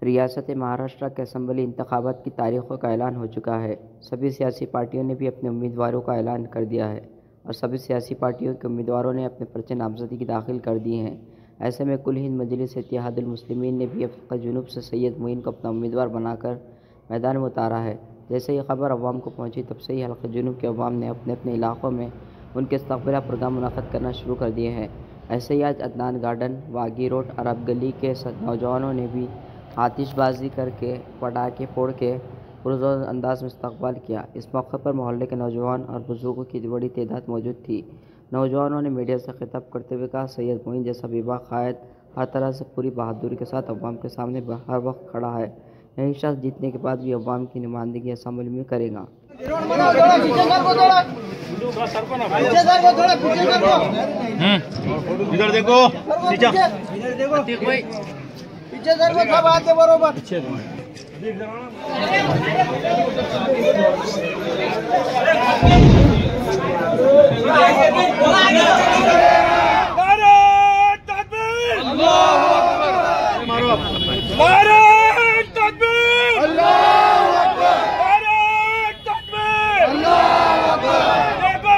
रियासत महाराष्ट्र के असम्बली इंतखाबात की तारीखों का ऐलान हो चुका है। सभी सियासी पार्टियों ने भी अपने उम्मीदवारों का ऐलान कर दिया है और सभी सियासी पार्टियों के उम्मीदवारों ने अपने पर्चे नामजदगी दाखिल कर दिए हैं। ऐसे में कुल हिंद मजलिस इत्तेहादुल मुस्लिमीन ने भी अफ्रीका जुनूब से सैयद मोइन को अपना उम्मीदवार बनाकर मैदान में उतारा है। जैसे ही खबर अवाम को पहुँची तब से ही हल्का जुनूब के अवाम ने अपने अपने इलाकों में उनके इस्तकबाल प्रोग्राम मुनक़्क़द करना शुरू कर दिए हैं। ऐसे ही आज अदनान गार्डन, वागी रोड, अरब गली के नौजवानों ने भी आतिशबाजी करके, पटाखे फोड़ के पुरजोर अंदाज में इस्तकबाल किया। इस मौके पर मोहल्ले के नौजवान और बुजुर्गों की बड़ी तादाद मौजूद थी। नौजवानों ने मीडिया से खिताब करते हुए कहा, सैयद मोइन जैसा बेबाक़ायद हर तरह से पूरी बहादुरी के साथ अवाम के सामने हर वक्त खड़ा है। यही शख्स जीतने के बाद भी अवाम की नुमाइंदगी असम्बली में करेगा। इधर देखो, पीछे सर को सब आके बरोबर पीछे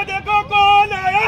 देखो कौन आया।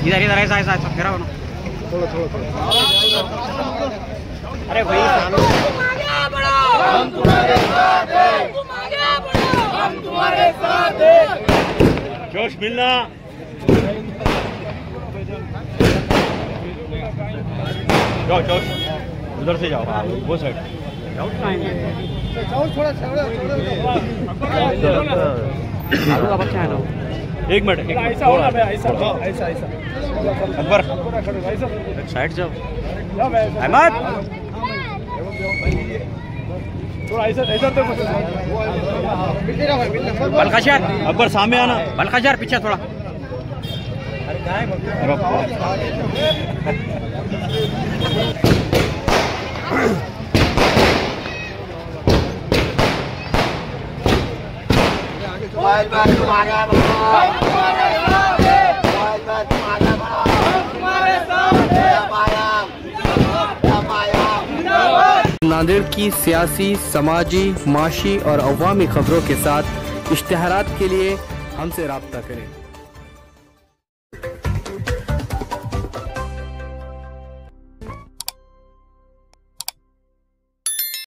इधर इधर ऐसा फिरा बनो थोड़ा अरे भाई हम तुम्हारे साथ हैं, हम तुम्हारे साथ हैं। जोश मिलना जाओ जोश उधर से जाओ वो साइड जाओ थोड़ा अच्छा है ना। एक मिनट अकबर साइड जाओ अहमद बलकाशर अकबर सामने आना बलकाशर पीछे थोड़ा नांदेड़ की सियासी, समाजी, माशी और अवामी खबरों के साथ इश्तिहारात के लिए हमसे राब्ता करें।